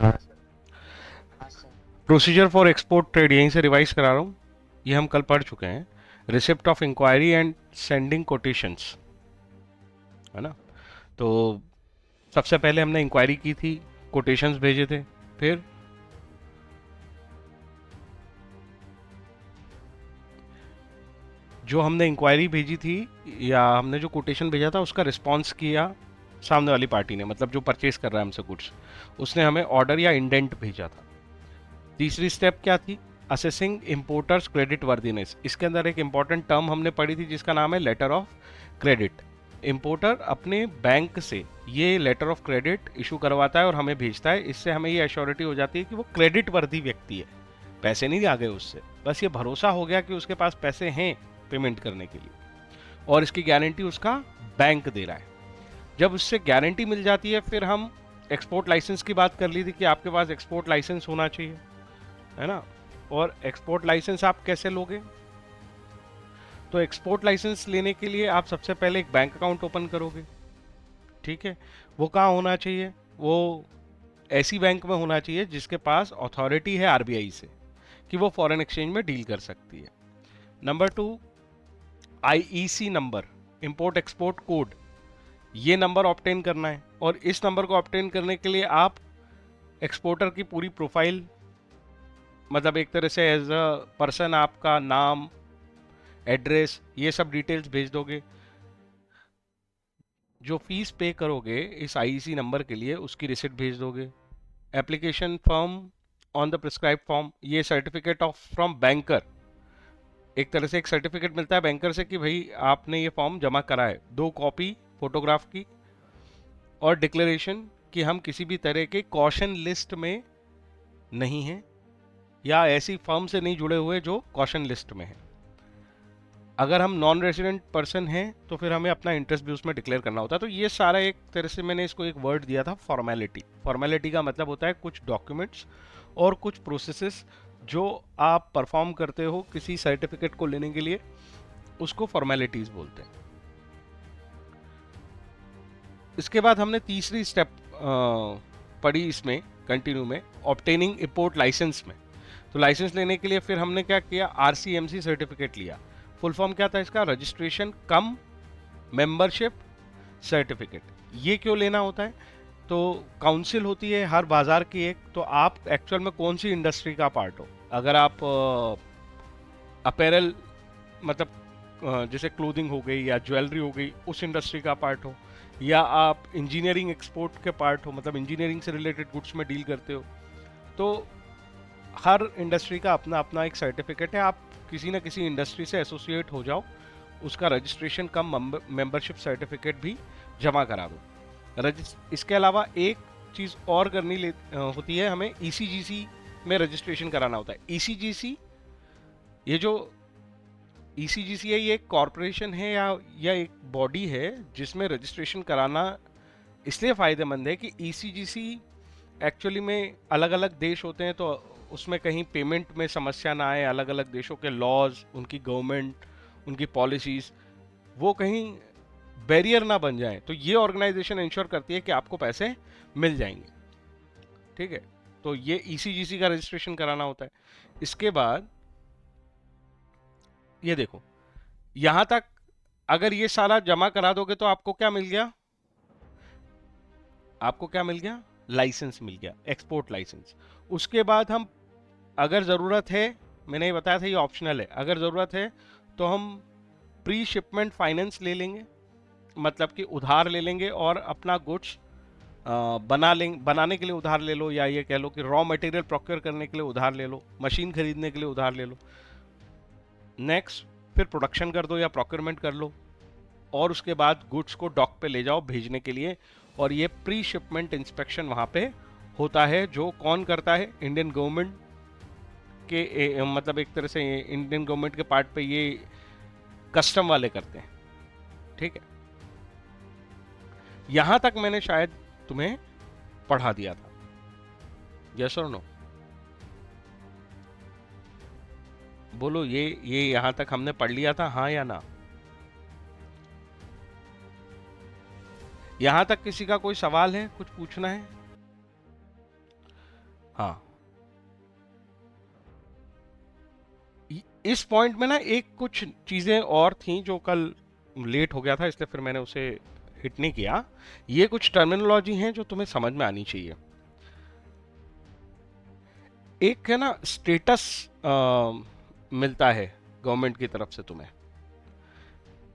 हाँ sir. Procedure for export trade यहीं से रिवाइज करा रहा हूँ, ये हम कल पढ़ चुके हैं। Receipt of enquiry and sending quotations, है ना। तो सबसे पहले हमने इंक्वायरी की थी, कोटेशंस भेजे थे, फिर जो हमने इंक्वायरी भेजी थी या हमने जो कोटेशन भेजा था उसका रिस्पॉन्स किया सामने वाली पार्टी ने, मतलब जो परचेज कर रहा है हमसे गुड्स, उसने हमें ऑर्डर या इंडेंट भेजा था। तीसरी स्टेप क्या थी? Assessing importers credit worthiness. इसके अंदर एक इंपॉर्टेंट टर्म हमने पढ़ी थी जिसका नाम है लेटर ऑफ क्रेडिट। इंपोर्टर अपने बैंक से ये लेटर ऑफ क्रेडिट इशू करवाता है और हमें भेजता है। इससे हमें ये एश्योरिटी हो जाती है कि वो क्रेडिट वर्दी व्यक्ति है, पैसे नहीं आ गए उससे, बस ये भरोसा हो गया कि उसके पास पैसे हैं पेमेंट करने के लिए, और इसकी गारंटी उसका बैंक दे रहा है। जब उससे गारंटी मिल जाती है फिर हम एक्सपोर्ट लाइसेंस की बात कर ली थी कि आपके पास एक्सपोर्ट लाइसेंस होना चाहिए, है ना। और एक्सपोर्ट लाइसेंस आप कैसे लोगे? तो एक्सपोर्ट लाइसेंस लेने के लिए आप सबसे पहले एक बैंक अकाउंट ओपन करोगे, ठीक है। वो कहाँ होना चाहिए? वो ऐसी बैंक में होना चाहिए जिसके पास अथॉरिटी है आरबीआई से कि वो फॉरेन एक्सचेंज में डील कर सकती है। Number two, IEC number, import export code, ये नंबर ऑब्टेन करना है। और इस नंबर को ऑब्टेन करने के लिए आप एक्सपोर्टर की पूरी प्रोफाइल, मतलब एक तरह से एज अ पर्सन आपका नाम, एड्रेस, ये सब डिटेल्स भेज दोगे। जो फीस पे करोगे इस आईईसी नंबर के लिए उसकी रिसिप्ट भेज दोगे। Application form on the prescribe form, ये सर्टिफिकेट ऑफ फ्रॉम बैंकर, एक तरह से एक सर्टिफिकेट मिलता है बैंकर से कि भाई आपने ये फॉर्म जमा करा है, 2 कॉपी फोटोग्राफ की, और डिक्लेरेशन कि हम किसी भी तरह के कॉशन लिस्ट में नहीं हैं या ऐसी फर्म से नहीं जुड़े हुए जो कॉशन लिस्ट में है। अगर हम नॉन रेजिडेंट पर्सन हैं तो फिर हमें अपना इंटरेस्ट भी उसमें डिक्लेयर करना होता है। तो ये सारा एक तरह से मैंने इसको एक वर्ड दिया था फॉर्मेलिटी। फॉर्मेलिटी का मतलब होता है कुछ डॉक्यूमेंट्स और कुछ प्रोसेसेस जो आप परफॉर्म करते हो किसी सर्टिफिकेट को लेने के लिए, उसको फॉर्मेलिटीज बोलते हैं। इसके बाद हमने तीसरी स्टेप पढ़ी इसमें कंटिन्यू में, ऑब्टेनिंग इंपोर्ट लाइसेंस में। तो लाइसेंस लेने के लिए फिर हमने क्या किया? आरसीएमसी सर्टिफिकेट लिया। फुल फॉर्म क्या था इसका? रजिस्ट्रेशन कम मेंबरशिप सर्टिफिकेट। ये क्यों लेना होता है? तो काउंसिल होती है हर बाजार की एक, तो आप एक्चुअल में कौन सी इंडस्ट्री का पार्ट हो। अगर आप अपैरल, मतलब जैसे क्लोथिंग हो गई या ज्वेलरी हो गई, उस इंडस्ट्री का पार्ट हो, या आप इंजीनियरिंग एक्सपोर्ट के पार्ट हो, मतलब इंजीनियरिंग से रिलेटेड गुड्स में डील करते हो, तो हर इंडस्ट्री का अपना अपना एक सर्टिफिकेट है। आप किसी ना किसी इंडस्ट्री से एसोसिएट हो जाओ, उसका रजिस्ट्रेशन कम मेंबरशिप सर्टिफिकेट भी जमा करा दो। इसके अलावा एक चीज़ और होती है, हमें ईसीजीसी में रजिस्ट्रेशन कराना होता है। ईसीजीसी, ये जो ईसीजीसी है, ये एक कॉरपोरेशन है या एक बॉडी है जिसमें रजिस्ट्रेशन कराना इसलिए फ़ायदेमंद है कि ईसीजीसी एक्चुअली में अलग अलग देश होते हैं, तो उसमें कहीं पेमेंट में समस्या ना आए, अलग अलग देशों के लॉज, उनकी गवर्नमेंट, उनकी पॉलिसीज़, वो कहीं बैरियर ना बन जाए। तो ये ऑर्गेनाइजेशन इंश्योर करती है कि आपको पैसे मिल जाएंगे, ठीक है। तो ये ईसीजीसी का रजिस्ट्रेशन कराना होता है। इसके बाद ये देखो, यहां तक अगर ये सारा जमा करा दोगे तो आपको क्या मिल गया? आपको क्या मिल गया? लाइसेंस मिल गया, एक्सपोर्ट लाइसेंस। उसके बाद हम, अगर ज़रूरत है, मैंने ये बताया था ये ऑप्शनल है, अगर ज़रूरत है तो हम प्री शिपमेंट फाइनेंस ले लेंगे, मतलब कि उधार ले लेंगे और अपना गुड्स बनाने के लिए उधार ले लो, या ये कह लो कि रॉ मटेरियल प्रोक्योर करने के लिए उधार ले लो, मशीन खरीदने के लिए उधार ले लो। नेक्स्ट, फिर प्रोडक्शन कर दो या प्रोक्योरमेंट कर लो, और उसके बाद गुड्स को डॉक पे ले जाओ भेजने के लिए। और ये प्री शिपमेंट इंस्पेक्शन वहाँ पे होता है, जो कौन करता है? इंडियन गवर्नमेंट के मतलब एक तरह से इंडियन गवर्नमेंट के पार्ट पे ये कस्टम वाले करते हैं, ठीक है। यहां तक मैंने शायद तुम्हें पढ़ा दिया था, यस और नो? बोलो, ये यहां तक हमने पढ़ लिया था, हाँ या ना? यहां तक किसी का कोई सवाल है, कुछ पूछना है? हाँ, इस पॉइंट में ना एक कुछ चीजें और थी जो कल लेट हो गया था, इसलिए फिर मैंने उसे हिट नहीं किया। ये कुछ टर्मिनोलॉजी हैं जो तुम्हें समझ में आनी चाहिए। एक है ना स्टेटस मिलता है गवर्नमेंट की तरफ से तुम्हें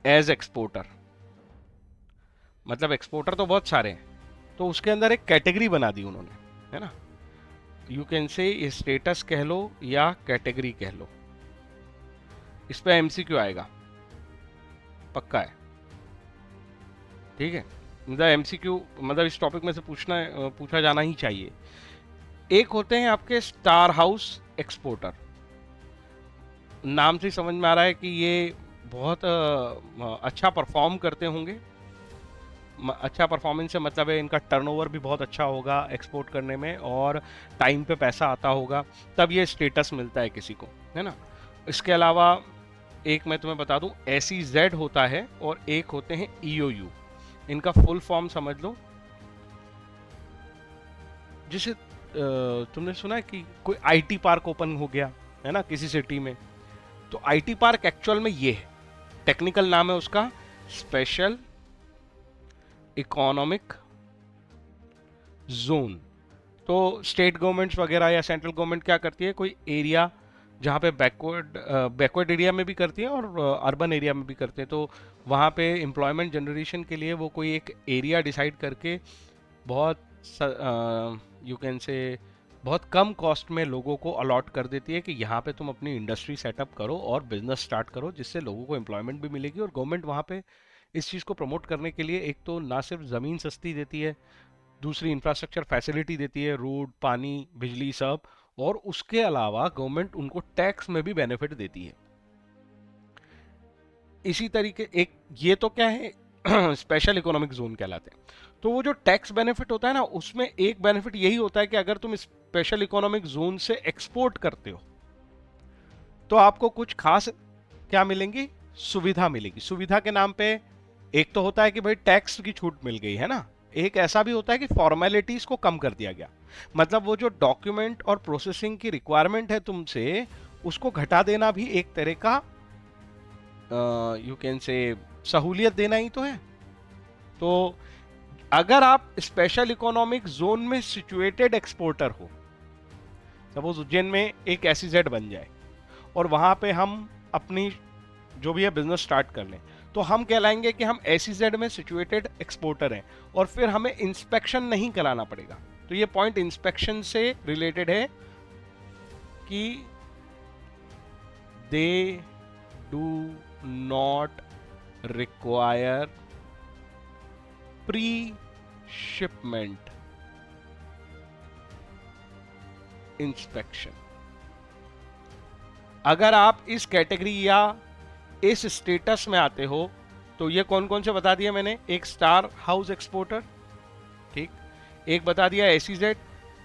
एज एक्सपोर्टर। मतलब एक्सपोर्टर तो बहुत सारे हैं, तो उसके अंदर एक कैटेगरी बना दी उन्होंने, है ना। यू कैन से स्टेटस कह लो या कैटेगरी कह लो। इस पे एमसीक्यू आएगा, पक्का है, ठीक है। मतलब एमसीक्यू मतलब इस टॉपिक में से पूछा जाना ही चाहिए। एक होते हैं आपके स्टार हाउस एक्सपोर्टर। नाम से ही समझ में आ रहा है कि ये बहुत अच्छा परफॉर्म करते होंगे। अच्छा परफॉर्मेंस से मतलब है इनका टर्नओवर भी बहुत अच्छा होगा एक्सपोर्ट करने में, और टाइम पे पैसा आता होगा, तब ये स्टेटस मिलता है किसी को, है ना। इसके अलावा एक मैं तुम्हें बता दूं, SEZ होता है और एक होते हैं EOU। इनका फुल फॉर्म समझ लो। जैसे तुमने सुना है कि कोई IT पार्क ओपन हो गया है ना किसी सिटी में, तो IT पार्क एक्चुअल में ये है, टेक्निकल नाम है उसका स्पेशल इकोनॉमिक जोन। तो स्टेट गवर्नमेंट्स वगैरह या सेंट्रल गवर्नमेंट क्या करती है, कोई एरिया जहाँ पे बैकवर्ड एरिया में भी करती है और अर्बन एरिया में भी करते हैं, तो वहाँ पे एम्प्लॉयमेंट जनरेशन के लिए वो कोई एक एरिया डिसाइड करके बहुत यू कैन से बहुत कम कॉस्ट में लोगों को अलॉट कर देती है कि यहाँ पे तुम अपनी इंडस्ट्री सेटअप करो और बिजनेस स्टार्ट करो, जिससे लोगों को एम्प्लॉयमेंट भी मिलेगी। और गवर्नमेंट वहाँ पे इस चीज़ को प्रमोट करने के लिए एक तो ना सिर्फ ज़मीन सस्ती देती है, दूसरी इंफ्रास्ट्रक्चर फैसिलिटी देती है, रोड, पानी, बिजली, सब। और उसके अलावा गवर्नमेंट उनको टैक्स में भी बेनिफिट देती है। इसी तरीके एक ये तो क्या है स्पेशल इकोनॉमिक जोन कहलाते हैं। तो वो जो टैक्स बेनिफिट होता है ना, उसमें एक बेनिफिट यही होता है कि अगर तुम स्पेशल इकोनॉमिक जोन से एक्सपोर्ट करते हो तो आपको कुछ खास क्या मिलेंगी, सुविधा मिलेगी। सुविधा के नाम पे एक तो होता है कि भाई टैक्स की छूट मिल गई है ना, एक ऐसा भी होता है कि फॉर्मेलिटीज को कम कर दिया गया। मतलब वो जो डॉक्यूमेंट और प्रोसेसिंग की रिक्वायरमेंट है तुमसे, उसको घटा देना भी एक तरह का यू कैन से सहूलियत देना ही तो है। तो अगर आप स्पेशल इकोनॉमिक जोन में सिचुएटेड एक्सपोर्टर हो, सपोज उज्जैन में एक SEZ बन जाए और वहां पे हम अपनी जो भी है बिजनेस स्टार्ट कर लें, तो हम कहलाएंगे कि हम SEZ में सिचुएटेड एक्सपोर्टर हैं, और फिर हमें इंस्पेक्शन नहीं कराना पड़ेगा। तो ये पॉइंट इंस्पेक्शन से रिलेटेड है कि they do not require pre shipment inspection. अगर आप इस कैटेगरी या इस स्टेटस में आते हो, तो ये कौन कौन से बता दिया मैंने, एक स्टार हाउस एक्सपोर्टर, ठीक, एक बता दिया SEZ।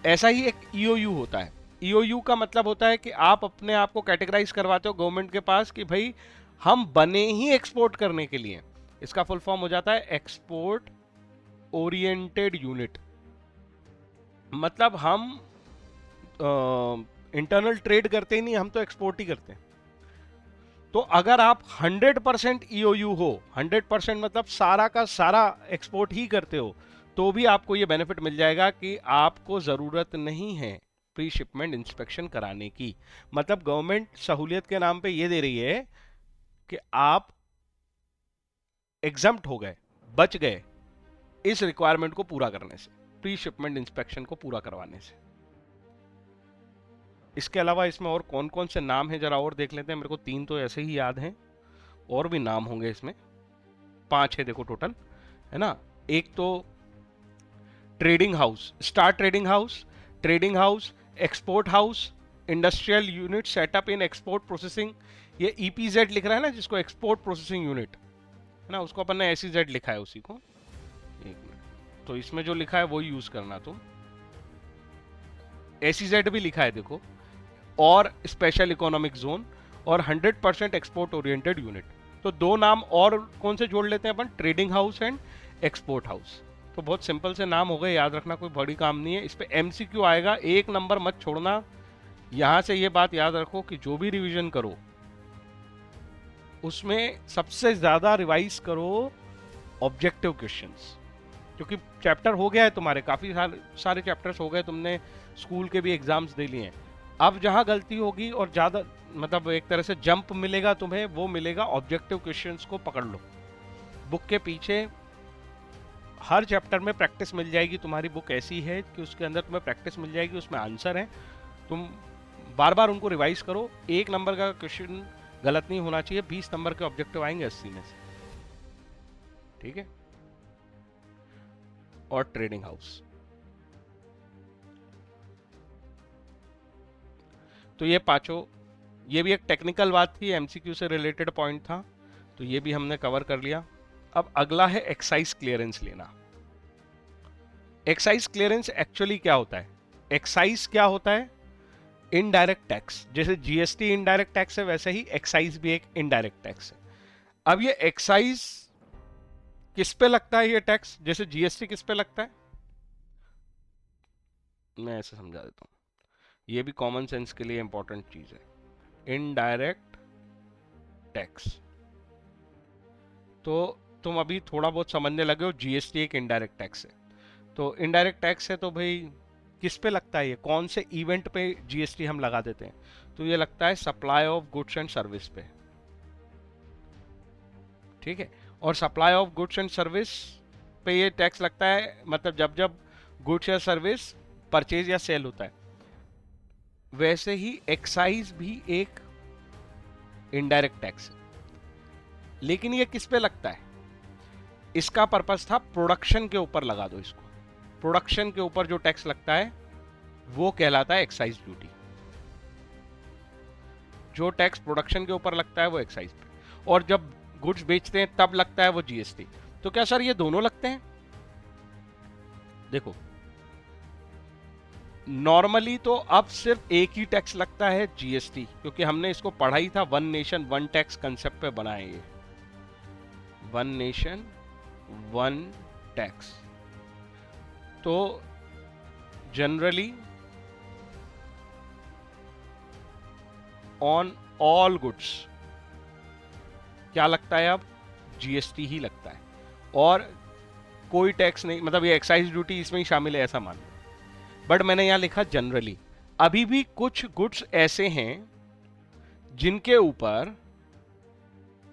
ऐसा ही एक EOU होता है। EOU का मतलब होता है कि आप अपने आप को कैटेगराइज करवाते हो गवर्नमेंट के पास कि भाई हम बने ही एक्सपोर्ट करने के लिए। इसका फुल फॉर्म हो जाता है एक्सपोर्ट ओरिएंटेड यूनिट। मतलब हम इंटरनल ट्रेड करते ही नहीं, हम तो एक्सपोर्ट ही करते हैं। तो अगर आप 100% EOU हो, 100% मतलब सारा का सारा एक्सपोर्ट ही करते हो, तो भी आपको ये बेनिफिट मिल जाएगा कि आपको ज़रूरत नहीं है प्री शिपमेंट इंस्पेक्शन कराने की। मतलब गवर्नमेंट सहूलियत के नाम पे ये दे रही है कि आप एग्जम्प्ट हो गए, बच गए इस रिक्वायरमेंट को पूरा करने से, प्री शिपमेंट इंस्पेक्शन को पूरा करवाने से। इसके अलावा इसमें और कौन कौन से नाम हैं जरा और देख लेते हैं। मेरे को 3 तो ऐसे ही याद हैं, और भी नाम होंगे इसमें, 5 है देखो टोटल, है ना। एक तो trading house, star trading house, export house, industrial unit setup in export processing. ये EPZ लिख रहा है ना जिसको, एक्सपोर्ट प्रोसेसिंग यूनिट, है ना, उसको अपन ने SEZ लिखा है उसी को। एक मिनट, तो इसमें जो लिखा है वो यूज करना तुम। SEZ भी लिखा है देखो, और स्पेशल इकोनॉमिक जोन, और 100% एक्सपोर्ट ओरिएंटेड यूनिट। तो 2 नाम और कौन से जोड़ लेते हैं अपन, trading house and export house. तो बहुत सिंपल से नाम हो गए, याद रखना कोई बड़ी काम नहीं है। इस पे एमसीक्यू आएगा, एक नंबर मत छोड़ना। यहां से ये बात याद रखो कि जो भी रिवीजन करो उसमें सबसे ज्यादा रिवाइज करो ऑब्जेक्टिव क्वेश्चंस, क्योंकि चैप्टर हो गया है तुम्हारे, काफी सारे चैप्टर्स हो गए, तुमने स्कूल के भी एग्जाम्स दे लिए हैं। अब जहां गलती होगी और ज्यादा मतलब एक तरह से जंप मिलेगा तुम्हें, वो मिलेगा ऑब्जेक्टिव क्वेश्चंस को पकड़ लो। बुक के पीछे हर चैप्टर में प्रैक्टिस मिल जाएगी, तुम्हारी बुक ऐसी है कि उसके अंदर तुम्हें प्रैक्टिस मिल जाएगी, उसमें आंसर है, तुम बार बार उनको रिवाइज करो। एक नंबर का क्वेश्चन गलत नहीं होना चाहिए, 20 नंबर के ऑब्जेक्टिव आएंगे 80 में से, ठीक है। और ट्रेडिंग हाउस, तो ये पांचों, ये भी एक टेक्निकल बात थी, एमसीक्यू से रिलेटेड पॉइंट था, तो ये भी हमने कवर कर लिया। अब अगला है एक्साइज क्लियरेंस लेना। एक्साइज क्लियरेंस एक्चुअली क्या होता है? एक्साइज क्या होता है? Indirect tax. जैसे जीएसटी इनडायरेक्ट टैक्स है, वैसे ही एक्साइज भी एक इनडायरेक्ट टैक्स है। अब ये एक्साइज किस पे लगता है ये टैक्स? जैसे जीएसटी किस पे लगता है, मैं ऐसे समझा देता हूं, ये भी कॉमन सेंस के लिए इंपॉर्टेंट चीज है। इनडायरेक्ट टैक्स, तो तुम अभी थोड़ा बहुत समझने लगे हो, जीएसटी एक इनडायरेक्ट टैक्स है। तो इनडायरेक्ट टैक्स है तो भाई किस पे लगता है ये, कौन से इवेंट पे जीएसटी हम लगा देते हैं? तो ये लगता है supply of goods and service पे, ठीक है। और supply of goods and service पे ये टैक्स लगता है, मतलब जब जब गुड्स या सर्विस परचेज या सेल होता है। वैसे ही एक्साइज भी एक इनडायरेक्ट टैक्स है, लेकिन ये किस पे लगता है? इसका पर्पस था प्रोडक्शन के ऊपर लगा दो इसको। प्रोडक्शन के ऊपर जो टैक्स लगता है वो कहलाता है एक्साइज ड्यूटी। जो टैक्स प्रोडक्शन के ऊपर लगता है वो एक्साइज पे, और जब गुड्स बेचते हैं तब लगता है वो जीएसटी। तो क्या सर ये दोनों लगते हैं? देखो, नॉर्मली तो अब सिर्फ एक ही टैक्स लगता है, जीएसटी, क्योंकि हमने इसको पढ़ा ही था, one nation one tax concept पे बनाए ये, वन नेशन वन टैक्स। तो जनरली ऑन ऑल गुड्स क्या लगता है? अब जीएसटी ही लगता है, और कोई टैक्स नहीं, मतलब ये एक्साइज ड्यूटी इसमें ही शामिल है ऐसा मान लो। बट मैंने यहां लिखा जनरली। अभी भी कुछ गुड्स ऐसे हैं जिनके ऊपर,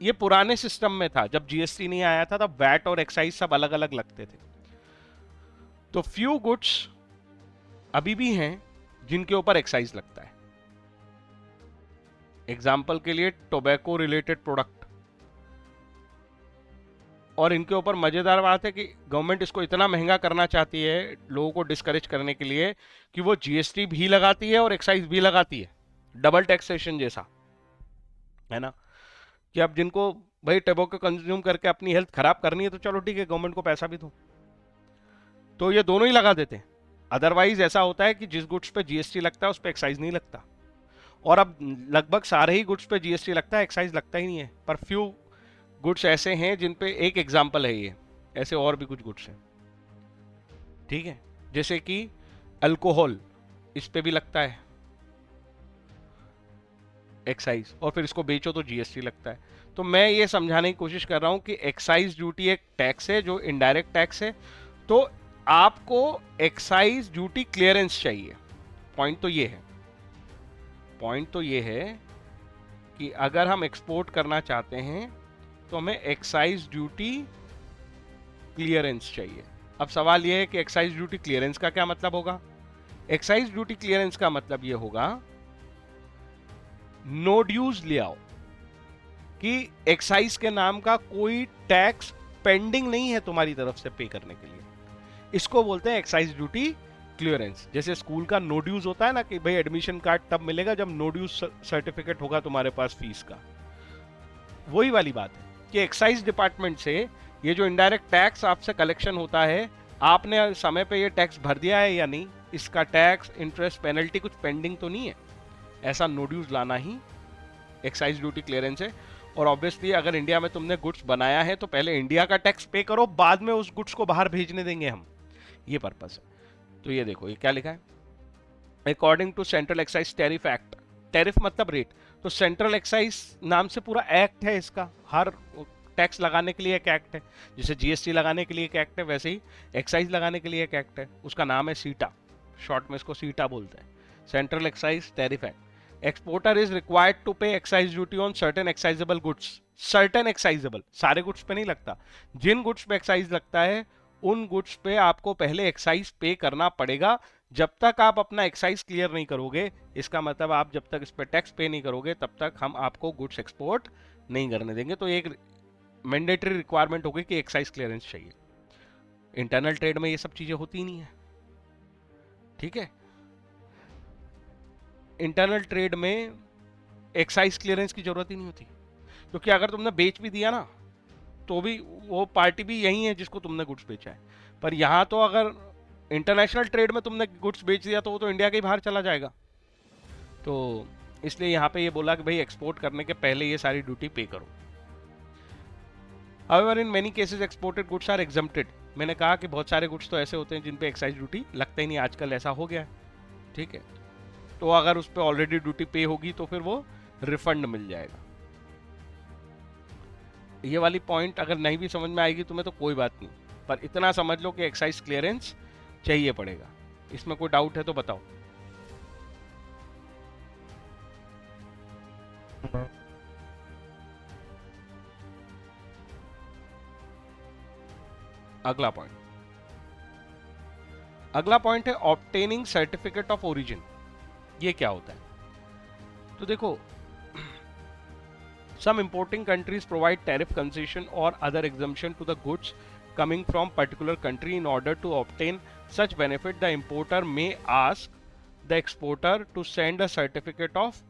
ये पुराने सिस्टम में था, जब जीएसटी नहीं आया था तब वैट और एक्साइज सब अलग अलग लगते थे। तो फ्यू गुड्स अभी भी हैं जिनके ऊपर एक्साइज लगता है। एग्जाम्पल के लिए टोबैको रिलेटेड प्रोडक्ट, और इनके ऊपर मजेदार बात है कि गवर्नमेंट इसको इतना महंगा करना चाहती है लोगों को डिस्करेज करने के लिए कि वो जीएसटी भी लगाती है और एक्साइज भी लगाती है, डबल टैक्सेशन जैसा, है ना। कि अब जिनको भाई टोबैको कंज्यूम करके अपनी हेल्थ खराब करनी है तो चलो ठीक है, गवर्नमेंट को पैसा भी दो, तो ये दोनों ही लगा देते हैं। अदरवाइज ऐसा होता है कि जिस गुड्स पे जीएसटी लगता है उस पे एक्साइज नहीं लगता, और अब लगभग सारे ही गुड्स पे जीएसटी लगता है, एक्साइज लगता ही नहीं है। पर फ्यू गुड्स ऐसे हैं जिन पे, एक एग्जांपल है ये, ऐसे और भी कुछ गुड्स हैं, ठीक है। जैसे कि अल्कोहल, इस पे भी लगता है एक्साइज, और फिर इसको बेचो तो जीएसटी लगता है। तो मैं ये समझाने की कोशिश कर रहा हूं कि एक्साइज ड्यूटी एक टैक्स है जो इनडायरेक्ट टैक्स है, तो आपको एक्साइज ड्यूटी क्लियरेंस चाहिए। पॉइंट तो ये है, पॉइंट तो ये है कि अगर हम एक्सपोर्ट करना चाहते हैं तो हमें एक्साइज ड्यूटी क्लियरेंस चाहिए। अब सवाल यह है कि एक्साइज ड्यूटी क्लियरेंस का क्या मतलब होगा? एक्साइज ड्यूटी क्लियरेंस का मतलब यह होगा, नो ड्यूज ले आओ, कि एक्साइज के नाम का कोई टैक्स पेंडिंग नहीं है तुम्हारी तरफ से पे करने के लिए, इसको बोलते हैं एक्साइज ड्यूटी क्लियरेंस। जैसे स्कूल का नो ड्यूज होता है ना, कि भाई एडमिशन कार्ड तब मिलेगा जब नो ड्यूज सर्टिफिकेट होगा तुम्हारे पास फीस का, वही वाली बात है कि एक्साइज डिपार्टमेंट से ये जो इनडायरेक्ट टैक्स आपसे कलेक्शन होता है, आपने समय पे ये टैक्स भर दिया है या नहीं, इसका टैक्स, इंटरेस्ट, पेनल्टी कुछ पेंडिंग तो नहीं है, ऐसा नो ड्यूज लाना ही एक्साइज ड्यूटी क्लियरेंस है। और ऑब्वियसली अगर इंडिया में तुमने गुड्स बनाया है तो पहले इंडिया का टैक्स पे करो, बाद में उस गुड्स को बाहर भेजने देंगे हम, ये पर्पस है। तो ये देखो ये क्या लिखा है, according to central excise tariff act, tariff मतलब रेट, तो सेंट्रल एक्साइज नाम से पूरा एक्ट है इसका, हर टैक्स लगाने के लिए एक एक्ट है, जैसे जीएसटी लगाने के लिए एक एक्ट है, वैसे ही एक्साइज लगाने के लिए एक एक्ट है, उसका नाम है सीटा, शॉर्ट में इसको सीटा बोलते हैं, central excise tariff act. Exporter is required to pay excise duty on certain excisable goods, certain excisable, सारे गुड्स पे नहीं लगता, जिन गुड्स पे एक्साइज लगता है उन गुड्स पे आपको पहले एक्साइज पे करना पड़ेगा। जब तक आप अपना एक्साइज क्लियर नहीं करोगे, इसका मतलब आप जब तक इस पे टैक्स पे नहीं करोगे तब तक हम आपको गुड्स एक्सपोर्ट नहीं करने देंगे। तो एक मैंडेटरी रिक्वायरमेंट होगी कि एक्साइज क्लियरेंस चाहिए। इंटरनल ट्रेड में ये सब चीजें होती ही नहीं है, ठीक है। इंटरनल ट्रेड में एक्साइज क्लियरेंस की जरूरत ही नहीं होती, क्योंकि अगर तुमने बेच भी दिया ना तो भी वो पार्टी भी यही है जिसको तुमने गुड्स बेचा है। पर यहां तो अगर इंटरनेशनल ट्रेड में तुमने गुड्स बेच दिया तो वो तो इंडिया के बाहर चला जाएगा। तो इसलिए यहाँ पे ये बोला कि भाई एक्सपोर्ट करने के पहले ये सारी ड्यूटी पे करो। However, in many cases exported goods are exempted. मैंने कहा कि बहुत सारे गुड्स तो ऐसे होते हैं जिन पे एक्साइज ड्यूटी लगता ही नहीं, आजकल ऐसा हो गया है, ठीक है। तो अगर उस पर ऑलरेडी ड्यूटी पे होगी तो फिर वो रिफंड मिल जाएगा। ये वाली पॉइंट अगर नहीं भी समझ में आएगी तुम्हें तो कोई बात नहीं, पर इतना समझ लो कि एक्साइज क्लियरेंस चाहिए पड़ेगा। इसमें कोई डाउट है तो बताओ। अगला पॉइंट है ऑब्टेनिंग सर्टिफिकेट ऑफ ओरिजिन। ये क्या होता है? तो देखो, some importing countries provide tariff concession or other exemption to the goods coming from particular country. In order to obtain such benefit, the importer may ask the exporter to send a certificate of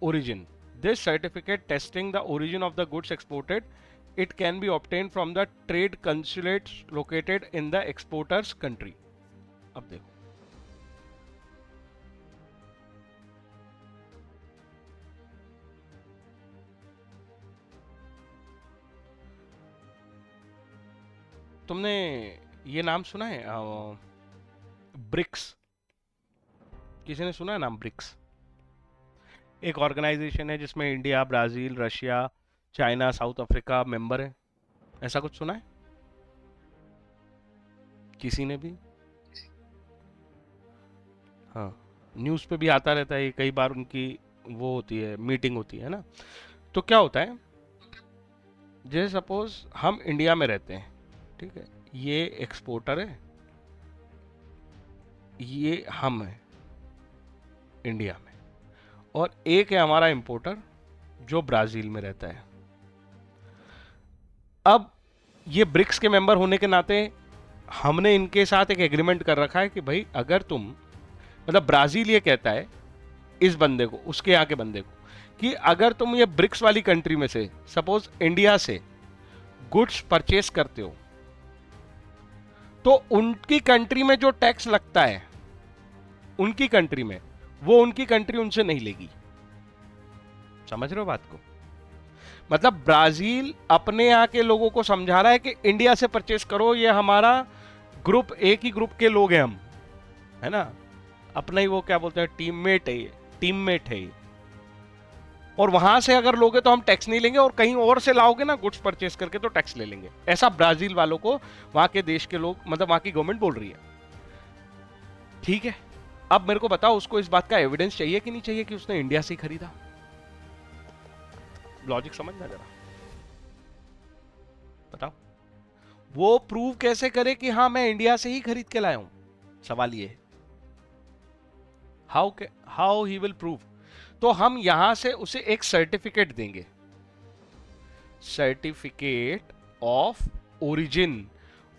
origin. This certificate testing the origin of the goods exported, it can be obtained from the trade consulates located in the exporter's country. अब देखो, तुमने ये नाम सुना है BRICS? किसी ने सुना है नाम ब्रिक्स? एक ऑर्गेनाइजेशन है जिसमें India, Brazil, Russia, China, south Africa member है। ऐसा कुछ सुना है किसी ने भी? हाँ, न्यूज़ पे भी आता रहता है, कई बार उनकी वो होती है, मीटिंग होती है ना। तो क्या होता है, जैसे सपोज हम इंडिया में रहते हैं, ठीक है, ये एक्सपोर्टर है, ये हम है इंडिया में, और एक है हमारा इंपोर्टर जो ब्राजील में रहता है। अब ये ब्रिक्स के मेंबर होने के नाते हमने इनके साथ एक एग्रीमेंट कर रखा है कि भाई अगर तुम, मतलब ब्राजील ये कहता है इस बंदे को, उसके यहाँ के बंदे को, कि अगर तुम ये ब्रिक्स वाली कंट्री में से सपोज इंडिया से गुड्स परचेस करते हो तो उनकी कंट्री में जो टैक्स लगता है उनकी कंट्री में, वो उनकी कंट्री उनसे नहीं लेगी। समझ रहे हो बात को? मतलब ब्राजील अपने यहाँ के लोगों को समझा रहा है कि इंडिया से परचेस करो, ये हमारा ग्रुप, एक ही ग्रुप के लोग हैं हम, है ना, अपना ही वो क्या बोलते हैं, टीममेट है ये, टीममेट है ये, और वहां से अगर लोगे तो हम टैक्स नहीं लेंगे, और कहीं और से लाओगे ना गुड्स परचेस करके तो टैक्स ले लेंगे। ऐसा ब्राजील वालों को वहां के देश के लोग, मतलब वहां की गवर्नमेंट बोल रही है, ठीक है। अब मेरे को बताओ, उसको इस बात का एविडेंस चाहिए कि नहीं चाहिए कि उसने इंडिया से ही खरीदा? लॉजिक समझना जरा, बताओ। वो प्रूव कैसे करे कि हाँ मैं इंडिया से ही खरीद के लाया हूं? सवाल ये है, हाउ ही विल प्रूव? तो हम यहां से उसे एक सर्टिफिकेट देंगे, certificate of origin.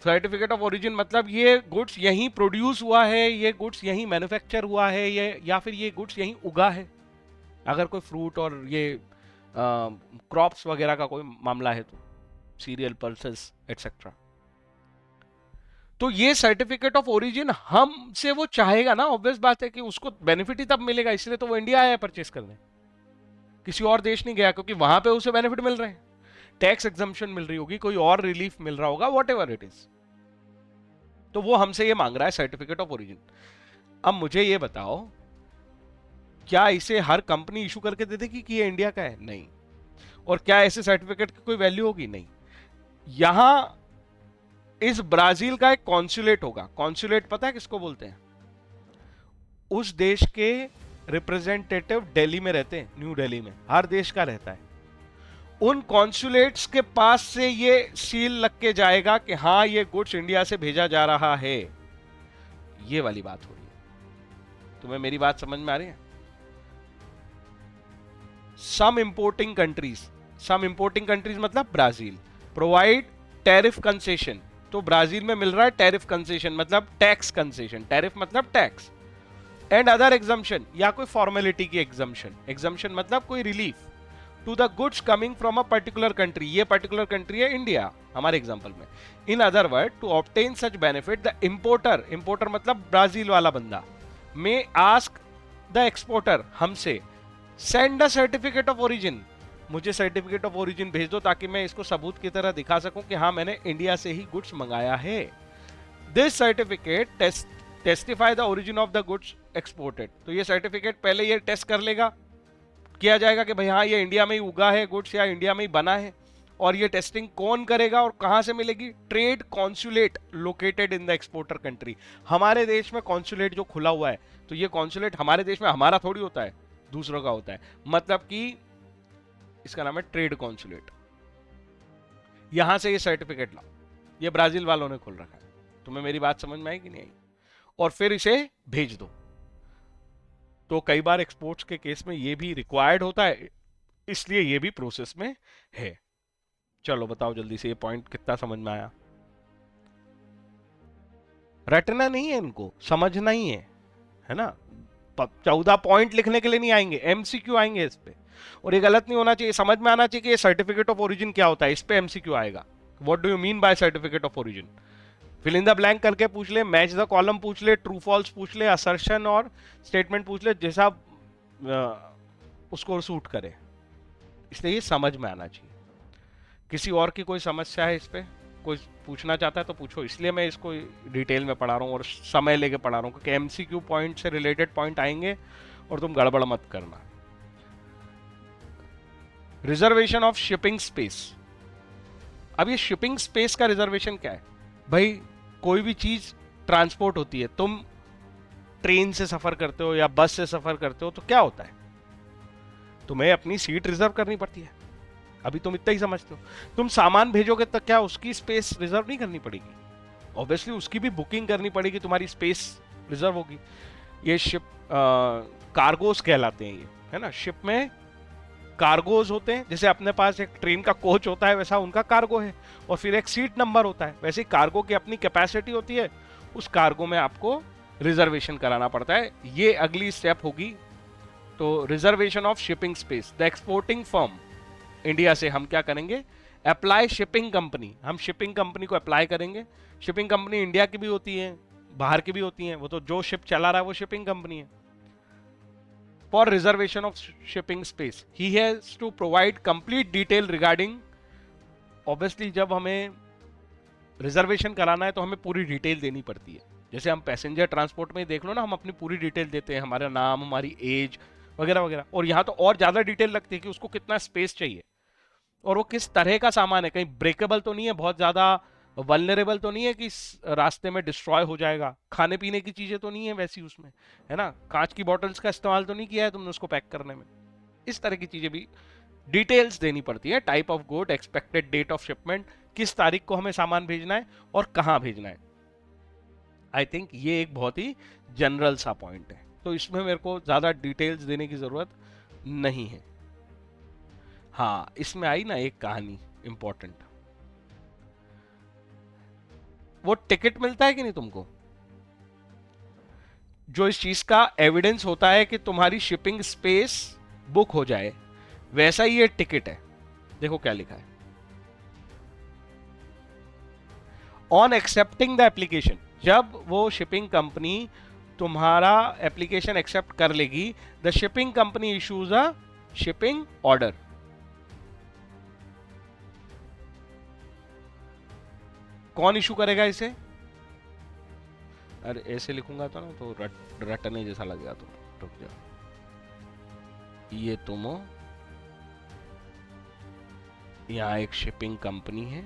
Certificate of origin मतलब ये गुड्स यहीं प्रोड्यूस हुआ है, ये गुड्स यहीं मैन्युफैक्चर हुआ है, ये या फिर ये गुड्स यहीं उगा है। अगर कोई फ्रूट और ये क्रॉप्स वगैरह का कोई मामला है तो सीरियल, पल्सेस एटसेट्रा, तो ये सर्टिफिकेट ऑफ ओरिजिन हमसे वो चाहेगा ना, ऑब्वियस बात है कि उसको बेनिफिट ही तब मिलेगा, इसलिए तो वो इंडिया आया परचेस करने। किसी और देश नहीं गया क्योंकि वहां पे उसे बेनिफिट मिल रहे हैं, टैक्स एग्जम्पशन मिल रही होगी, कोई और रिलीफ मिल रहा होगा, वॉट एवर इट इज। तो वो हमसे ये मांग रहा है सर्टिफिकेट ऑफ ओरिजिन। अब मुझे ये बताओ, क्या इसे हर कंपनी इशू करके दे देगी कि ये इंडिया का है? नहीं। और क्या ऐसे सर्टिफिकेट की कोई वैल्यू होगी? नहीं। यहां इस ब्राजील का एक कॉन्सुलेट होगा। कॉन्सुलेट पता है किसको बोलते हैं? उस देश के रिप्रेजेंटेटिव दिल्ली में रहते हैं, न्यू दिल्ली में, हर देश का रहता है। उन कॉन्सुलेट्स के पास से ये सील लग के जाएगा कि हां ये गुड्स इंडिया से भेजा जा रहा है। ये वाली बात हो रही है। तुम्हें मेरी बात समझ में आ रही है? सम इंपोर्टिंग कंट्रीज मतलब ब्राजील प्रोवाइड टैरिफ कंसेशन। तो ब्राजील में मिल रहा है टैरिफ कंसेशन मतलब टैक्स कंसेशन, टैरिफ मतलब टैक्स, एंड अदर एग्जम्पशन या कोई फॉर्मेलिटी की एग्जम्पशन मतलब कोई relief to the goods coming from a particular country. ये पर्टिकुलर कंट्री है इंडिया हमारे एग्जांपल में। In other word, to obtain such benefit the importer मतलब ब्राजील वाला बंदा, मे आस्क द एक्सपोर्टर हमसे, send a certificate of origin, मुझे certificate of origin भेज दो ताकि मैं इसको सबूत की तरह दिखा सकूं कि हाँ मैंने इंडिया से ही गुड्स मंगाया है। This certificate testify the origin of the goods exported. तो ये सर्टिफिकेट पहले ये टेस्ट कर लेगा, किया जाएगा कि भाई हाँ ये इंडिया में ही उगा है गुड्स या इंडिया में ही बना है। और ये टेस्टिंग कौन करेगा और कहां से मिलेगी? Trade consulate located in the exporter country. हमारे देश में कॉन्सुलेट जो खुला हुआ है, तो ये कॉन्सुलेट हमारे देश में हमारा थोड़ी होता है, दूसरों का होता है। मतलब कि इसका नाम है ट्रेड कॉन्सुलेट। यहां से ये सर्टिफिकेट लाओ, ये ब्राजील वालों ने खोल रखा है। तुम्हें मेरी बात समझ में आई कि नहीं आई? और फिर इसे भेज दो। तो कई बार एक्सपोर्ट्स के केस में ये भी रिक्वायर्ड होता है, इसलिए ये भी प्रोसेस में है। चलो बताओ जल्दी से, ये पॉइंट कितना समझ में आया? रटना नहीं है, इनको समझना ही है ना। 14 पॉइंट लिखने के लिए नहीं आएंगे, एमसीक्यू आएंगे इस पे। और ये गलत नहीं होना चाहिए, समझ में आना चाहिए कि ये सर्टिफिकेट ऑफ ओरिजिन क्या होता है। इस पे एमसीक्यू आएगा। What do you mean by certificate of origin? Fill in the blank करके पूछ ले, मैच द कॉलम पूछ ले, ट्रू फॉल्स पूछ ले, असर्शन और स्टेटमेंट पूछ ले, जैसा उसको सूट करे। इसलिए ये समझ में आना चाहिए। किसी और की कोई समस्या है इस पे, कोई पूछना चाहता है तो पूछो। इसलिए मैं इसको डिटेल में पढ़ा रहा हूँ और समय लेके पढ़ा रहा हूँ, क्योंकि एमसीक्यू पॉइंट से रिलेटेड पॉइंट आएंगे और तुम गड़बड़ मत करना। Reservation of shipping space. अब ये शिपिंग स्पेस का रिजर्वेशन क्या है? भाई कोई भी चीज ट्रांसपोर्ट होती है, तुम ट्रेन से सफर करते हो या बस से सफर करते हो तो क्या होता है? तुम्हें अपनी सीट रिजर्व करनी पड़ती है। अभी तुम इतना ही समझते हो। तुम सामान भेजोगे तो क्या उसकी स्पेस रिजर्व नहीं करनी पड़ेगी? ऑब्वियसली उसकी भी बुकिंग करनी पड़ेगी, तुम्हारी स्पेस रिजर्व होगी। ये शिप कार्गोस कहलाते हैं, ये है ना। शिप में कार्गोज होते हैं, जैसे अपने पास एक ट्रेन का कोच होता है वैसा उनका कार्गो है, और फिर एक सीट नंबर होता है। वैसे ही कार्गो की अपनी कैपेसिटी होती है, उस कार्गो में आपको रिजर्वेशन कराना पड़ता है। ये अगली स्टेप होगी। तो reservation of shipping space. The exporting firm, India से हम क्या करेंगे? Apply shipping company. हम शिपिंग कंपनी को अप्लाई करेंगे। शिपिंग कंपनी इंडिया की भी होती है, बाहर की भी होती है, वो तो जो शिप चला रहा है वो शिपिंग कंपनी है। For reservation of shipping space, he has to provide complete detail regarding, obviously जब हमें रिजर्वेशन कराना है तो हमें पूरी डिटेल देनी पड़ती है। जैसे हम पैसेंजर ट्रांसपोर्ट में देख लो ना, हम अपनी पूरी डिटेल देते हैं, हमारा नाम, हमारी एज वगैरह वगैरह। और यहाँ तो और ज्यादा डिटेल लगती है कि उसको कितना स्पेस चाहिए और वो किस तरह का सामान है, कहीं ब्रेकेबल तो नहीं है, बहुत ज्यादा वल्नरेबल तो नहीं है कि रास्ते में डिस्ट्रॉय हो जाएगा, खाने पीने की चीजें तो नहीं है वैसी उसमें, है ना, कांच की बॉटल्स का इस्तेमाल तो नहीं किया है तुमने उसको पैक करने में। इस तरह की चीजें भी डिटेल्स देनी पड़ती है। Type of good, expected date of shipment, किस तारीख को हमें सामान भेजना है और कहां भेजना है। आई थिंक ये एक बहुत ही जनरल सा पॉइंट है, तो इसमें मेरे को ज्यादा डिटेल्स देने की जरूरत नहीं है। हाँ, इसमें आई ना एक कहानी इंपॉर्टेंट। वो टिकट मिलता है कि नहीं तुमको, जो इस चीज का एविडेंस होता है कि तुम्हारी शिपिंग स्पेस बुक हो जाए, वैसा ही ये टिकट है। देखो क्या लिखा है, ऑन एक्सेप्टिंग द एप्लीकेशन। जब वो शिपिंग कंपनी तुम्हारा एप्लीकेशन एक्सेप्ट कर लेगी, the shipping company issues a shipping order. कौन इशू करेगा इसे? अरे ऐसे लिखूंगा तो ना तो रटने जैसा लगेगा, तो रुक जाओ। ये तुम हो, यहाँ एक शिपिंग कंपनी है,